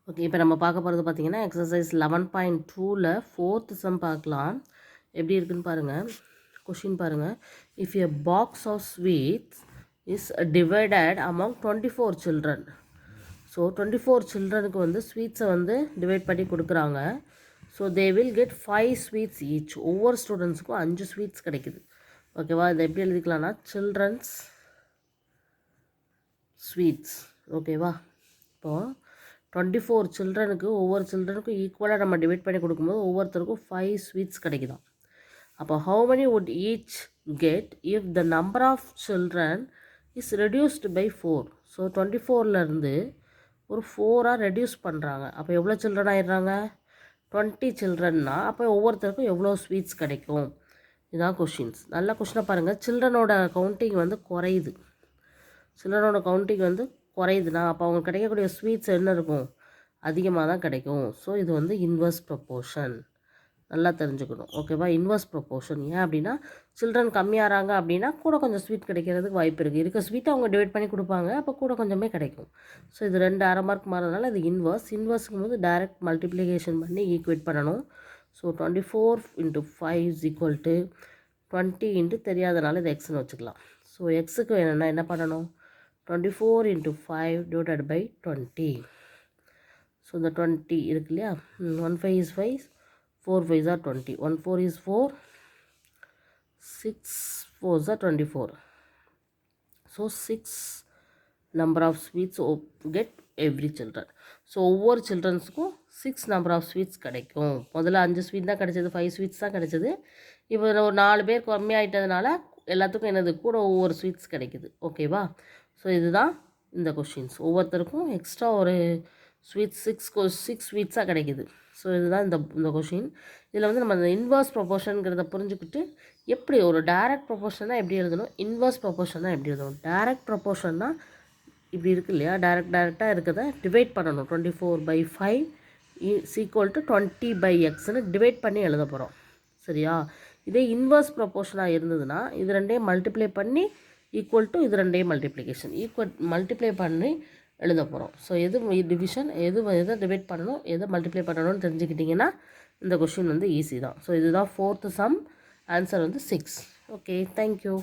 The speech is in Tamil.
ஓகே, இப்போ நம்ம பார்க்க போகிறது பார்த்தீங்கன்னா எக்ஸசைஸ் 11.2ல் 4th சம் பார்க்கலாம். எப்படி இருக்குன்னு பாருங்கள். கொஷின் பாருங்கள். If a box of sweets is divided among 24 children. So 24 சில்ட்ரனுக்கு வந்து ஸ்வீட்ஸை வந்து டிவைட் பண்ணி கொடுக்குறாங்க. So they will get 5 sweets each. ஒவ்வொரு ஸ்டூடெண்ட்ஸுக்கும் 5 ஸ்வீட்ஸ் கிடைக்குது. ஓகேவா? இதை எப்படி எழுதிக்கலாம்னா சில்ட்ரன்ஸ் ஸ்வீட்ஸ். ஓகேவா? இப்போது 24 சில்ட்ரனுக்கு ஒவ்வொரு சில்ட்ரனுக்கும் ஈக்குவலாக நம்ம டிவைட் பண்ணி கொடுக்கும்போது ஒவ்வொருத்தருக்கும் 5 ஸ்வீட்ஸ் கிடைக்குதாம். அப்போ how many would each get if the number of children is reduced by 4. So 24லேருந்து ஒரு 4ஆக ரெடியூஸ் பண்ணுறாங்க. அப்போ எவ்வளோ சில்ட்ரன் ஆயிடுறாங்க? 20 சில்ட்ரன்னா அப்போ ஒவ்வொருத்தருக்கும் எவ்வளோ ஸ்வீட்ஸ் கிடைக்கும்? இதுதான் கொஷின்ஸ். நல்ல கொஷினை பாருங்கள். சில்ட்ரனோட கவுண்டிங் வந்து குறையுது. சில்ட்ரனோட கவுண்டிங் வந்து குறையுதுன்னா அப்போ அவங்களுக்கு கிடைக்கக்கூடிய ஸ்வீட்ஸ் என்ன இருக்கும்? அதிகமாக தான் கிடைக்கும். ஸோ இது வந்து இன்வர்ஸ் ப்ரொப்போர்ஷன். நல்லா தெரிஞ்சுக்கணும். ஓகேவா? Inverse proportion. ஏன் அப்படின்னா சில்ட்ரன் கம்மியாகிறாங்க அப்படின்னா கூட கொஞ்சம் ஸ்வீட் கிடைக்கிறதுக்கு வாய்ப்பு இருக்குது. இருக்க ஸ்வீட்டை அவங்க டிவைட் பண்ணி கொடுப்பாங்க. அப்போ கூட கொஞ்சமே கிடைக்கும். ஸோ இது 2 அரை மார்க் மாறதுனால இது இன்வர்ஸ். இன்வர்ஸுக்கும் போது டைரக்ட் மல்டிப்ளிகேஷன் பண்ணி ஈக்குவேட் பண்ணணும். ஸோ 24 × 5 = 20 × தெரியாதனால இது எக்ஸ்னு வச்சுக்கலாம். ஸோ எக்ஸுக்கு வேணும்னா என்ன பண்ணணும்? 24 × 5 / 20. ஸோ இந்த 20 இருக்கு இல்லையா? 1 5 is 5, 4 5s are 20, 1 4 is 4, 6 4s are 24. So 6 number of sweets get every children. So ஒவ்வொரு சில்ட்ரன்ஸுக்கும் 6 number of sweets கிடைக்கும். முதல்ல 5 ஸ்வீட் தான் கிடைச்சது, 5 ஸ்வீட்ஸ் தான் கிடைச்சது. இப்போ ஒரு 4 பேர் கம்மியாயிட்டதுனால எல்லாத்துக்கும் என்னது கூட ஒவ்வொரு ஸ்வீட்ஸ் கிடைக்குது. ஓகேவா? ஸோ இதுதான் இந்த கொஷின்ஸ். ஒவ்வொருத்தருக்கும் எக்ஸ்ட்ரா ஒரு ஸ்வீட்ஸ் 6 ஸ்வீட்ஸாக கிடைக்குது. ஸோ இதுதான் இந்த கொஷின். இதில் வந்து நம்ம இந்த இன்வர்ஸ் ப்ரொப்போர்ஷனுங்கிறத புரிஞ்சுக்கிட்டு எப்படி ஒரு டைரக்ட் ப்ரொப்போர்ஷனாக எப்படி எழுதணும், இன்வர்ஸ் ப்ரொப்போர்ஷனாக எப்படி எழுதணும். டைரக்ட் ப்ரொப்போர்ஷன்னா இப்படி இருக்குது இல்லையா? டைரெக்டாக இருக்கிறத டிவைட் பண்ணணும். 24/5 = 20/xன்னு டிவைட் பண்ணி எழுத போகிறோம். சரியா? இதே இன்வர்ஸ் ப்ரொப்போர்ஷனாக இருந்ததுன்னா இது ரெண்டையும் மல்டிப்ளை பண்ணி ஈக்குவல் டு இது ரெண்டையும் மல்டிப்ளிகேஷன் மல்டிப்ளை பண்ணி எழுத போகிறோம். ஸோ எது டிவிஷன், எதை டிவைட் பண்ணணும், எதை மல்டிப்ளை பண்ணணும்னு தெரிஞ்சுக்கிட்டிங்கன்னா இந்த கொஷின் வந்து ஈஸி தான். ஸோ இதுதான் 4th சம். ஆன்சர் வந்து 6. Okay, thank you.